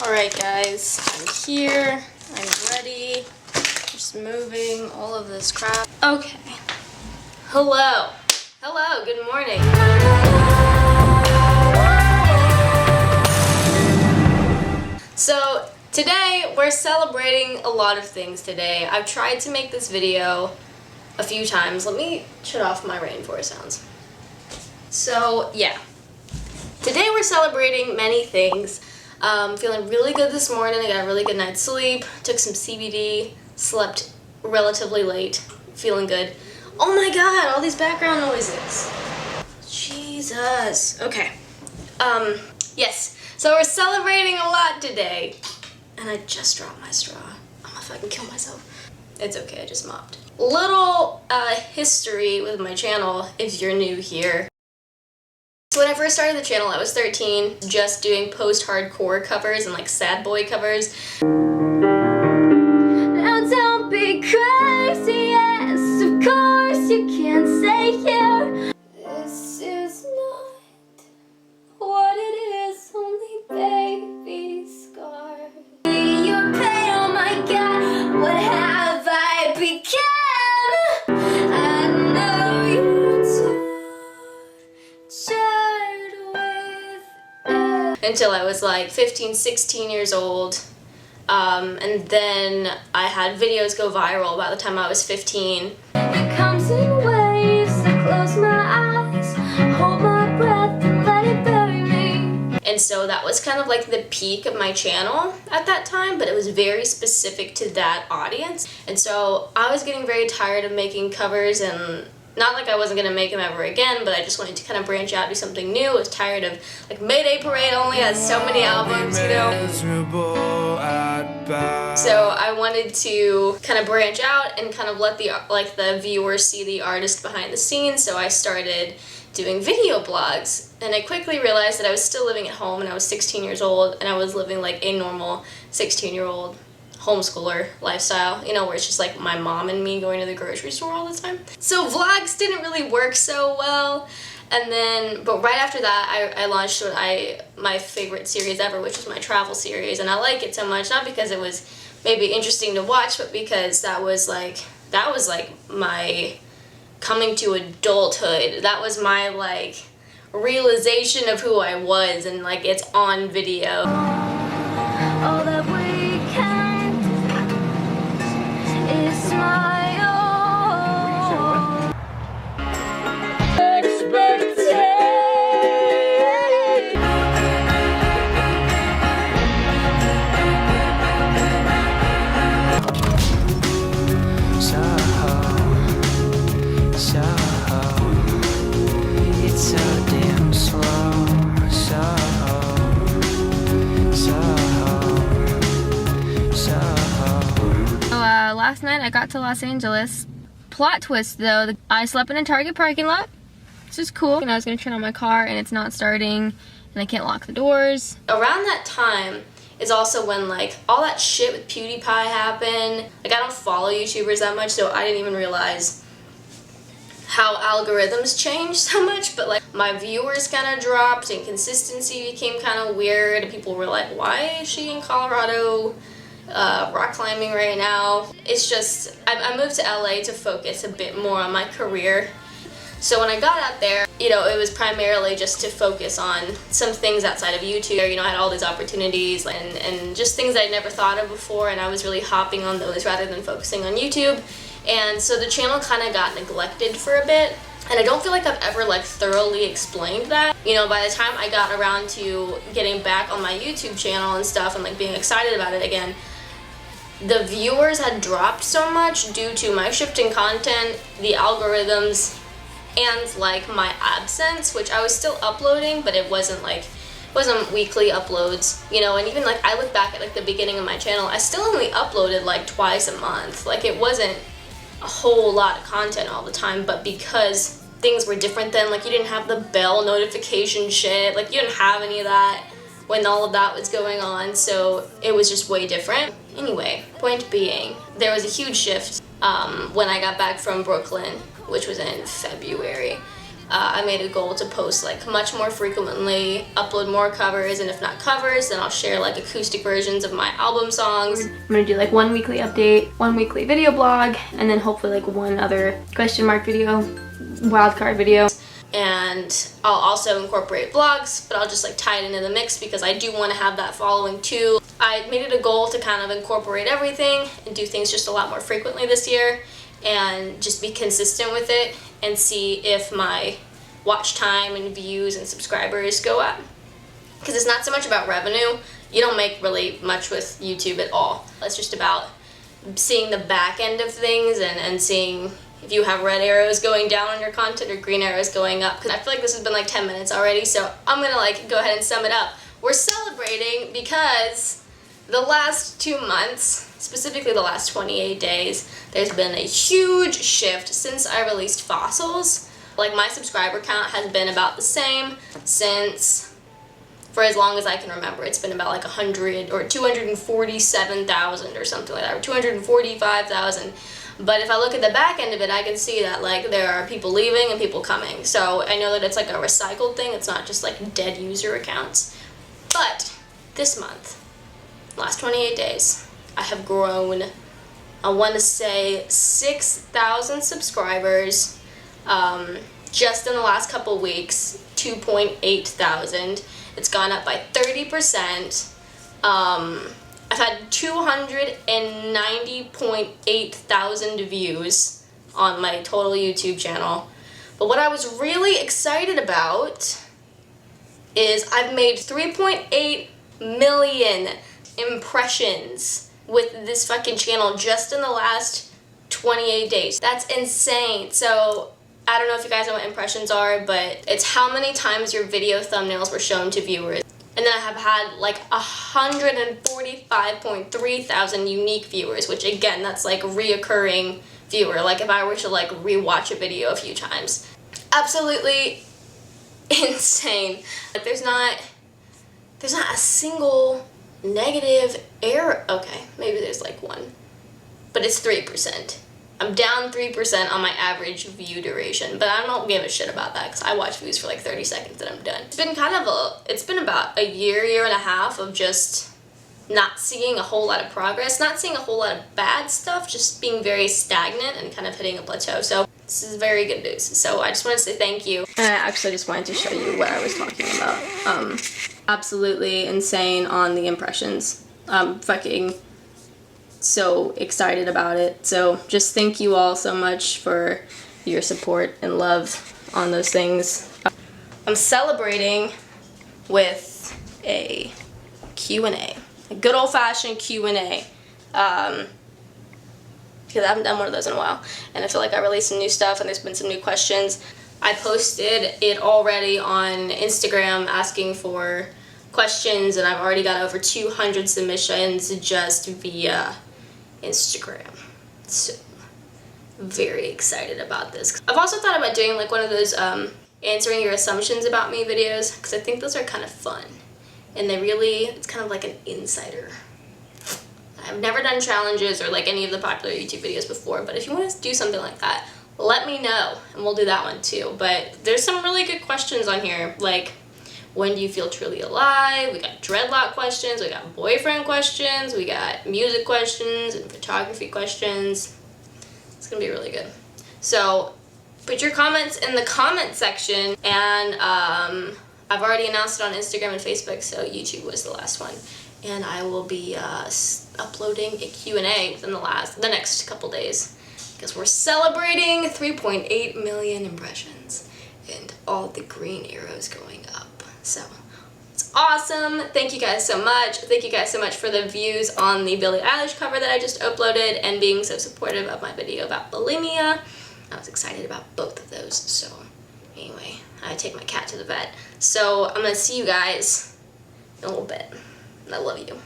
Alright guys, I'm here, I'm ready, just moving all of this crap. Okay. Hello, good morning. So today we're celebrating a lot of things today. I've tried to make this video a few times. Let me shut off my rainforest sounds. So yeah, today we're celebrating many things. Feeling really good this morning. I got a really good night's sleep, took some CBD, slept relatively late, feeling good. Oh my god, all these background noises. Jesus. Okay. Yes. So we're celebrating a lot today. And I just dropped my straw. I'm gonna fucking kill myself. It's okay, I just mopped. Little history with my channel if you're new here. So when I first started the channel, I was 13, just doing post-hardcore covers and like sad boy covers. Now don't be crazy, yes, of course you can't say here. This is not what it is, only baby scars. Your pain, oh my god, what have I become? I know you're until I was like 15, 16 years old. And then I had videos go viral by the time I was 15. It comes in waves, I close my eyes, hold my breath and let it bury me. And so that was kind of like the peak of my channel at that time, but it was very specific to that audience. And so I was getting very tired of making covers, and not like I wasn't gonna make them ever again, but I just wanted to kind of branch out, do something new. I was tired of, like, Mayday Parade only has so many albums, you know? So I wanted to kind of branch out and kind of let the viewers see the artist behind the scenes, so I started doing video blogs. And I quickly realized that I was still living at home and I was 16 years old, and I was living like a normal 16-year-old homeschooler lifestyle, you know, where it's just like my mom and me going to the grocery store all the time. So vlogs didn't really work so well. And then, but right after that, I launched my favorite series ever, which was my travel series. And I like it so much, not because it was maybe interesting to watch, but because that was like my coming to adulthood. That was my like realization of who I was, and like it's on video. All that we can is my own expectation. So it's so damn slow. Last night I got to Los Angeles. Plot twist though, I slept in a Target parking lot. This is cool. And I was gonna turn on my car and it's not starting and I can't lock the doors. Around that time is also when like all that shit with PewDiePie happened. Like I don't follow YouTubers that much, so I didn't even realize how algorithms changed so much, but like my viewers kind of dropped and consistency became kind of weird. People were like, why is she in Colorado rock climbing right now? It's just, I moved to LA to focus a bit more on my career. So when I got out there, you know, it was primarily just to focus on some things outside of YouTube. You know, I had all these opportunities and just things I'd never thought of before, and I was really hopping on those rather than focusing on YouTube. And so the channel kind of got neglected for a bit, and I don't feel like I've ever like thoroughly explained that. You know, by the time I got around to getting back on my YouTube channel and stuff and like being excited about it again, the viewers had dropped so much due to my shift in content, the algorithms, and like my absence, which I was still uploading, but it wasn't weekly uploads, you know. And even like I look back at like the beginning of my channel, I still only uploaded like twice a month. Like it wasn't a whole lot of content all the time, but because things were different then, like you didn't have the bell notification shit, like you didn't have any of that when all of that was going on, so it was just way different. Anyway, point being, there was a huge shift when I got back from Brooklyn, which was in February, I made a goal to post like much more frequently, upload more covers, and if not covers, then I'll share like acoustic versions of my album songs. I'm gonna do like one weekly update, one weekly video blog, and then hopefully like one other question mark video, wildcard video. And I'll also incorporate vlogs, but I'll just like tie it into the mix because I do want to have that following too. I made it a goal to kind of incorporate everything and do things just a lot more frequently this year and just be consistent with it and see if my watch time and views and subscribers go up. Because it's not so much about revenue. You don't make really much with YouTube at all. It's just about seeing the back end of things and seeing if you have red arrows going down on your content or green arrows going up. Because I feel like this has been like 10 minutes already, so I'm gonna like go ahead and sum it up. We're celebrating because the last 2 months, specifically the last 28 days, there's been a huge shift since I released Fossils. Like my subscriber count has been about the same since, for as long as I can remember. It's been about like 100 or 247,000 or something like that, or 245,000. But if I look at the back end of it, I can see that like there are people leaving and people coming. So I know that it's like a recycled thing. It's not just like dead user accounts. But this month, last 28 days, I have grown, I want to say 6,000 subscribers. Just in the last couple weeks, 2.8 thousand. It's gone up by 30%. I've had 290.8 thousand views on my total YouTube channel. But what I was really excited about is I've made 3.8 million impressions with this fucking channel just in the last 28 days. That's insane. So I don't know if you guys know what impressions are, but it's how many times your video thumbnails were shown to viewers. And then I have had like 145.3 thousand unique viewers, which again, that's like a reoccurring viewer. Like if I were to like rewatch a video a few times. Absolutely insane. Like there's not a single negative error. Okay, maybe there's like one, but it's 3%. I'm down 3% on my average view duration, but I don't give a shit about that because I watch views for like 30 seconds and I'm done. It's been it's been about a year and a half of just not seeing a whole lot of progress, not seeing a whole lot of bad stuff, just being very stagnant and kind of hitting a plateau. So this is very good news. So I just wanted to say thank you. And I actually just wanted to show you what I was talking about. Absolutely insane on the impressions. Fucking so excited about it. So just thank you all so much for your support and love on those things. I'm celebrating with a Q&A, a good old-fashioned Q&A, because I haven't done one of those in a while, and I feel like I released some new stuff and there's been some new questions. I posted it already on Instagram asking for questions, and I've already got over 200 submissions just via Instagram. So very excited about this. I've also thought about doing like one of those answering your assumptions about me videos, because I think those are kind of fun and it's kind of like an insider. I've never done challenges or like any of the popular YouTube videos before, but if you want to do something like that, let me know and we'll do that one too. But there's some really good questions on here, like when do you feel truly alive? We got dreadlock questions, we got boyfriend questions, we got music questions and photography questions. It's gonna be really good. So put your comments in the comment section, and I've already announced it on Instagram and Facebook, so YouTube was the last one. And I will be uploading a Q&A within the next couple days, because we're celebrating 3.8 million impressions and all the green arrows going up. So it's awesome. Thank you guys so much. Thank you guys so much for the views on the Billie Eilish cover that I just uploaded and being so supportive of my video about bulimia. I was excited about both of those. So anyway, I take my cat to the vet. So I'm gonna see you guys in a little bit. I love you.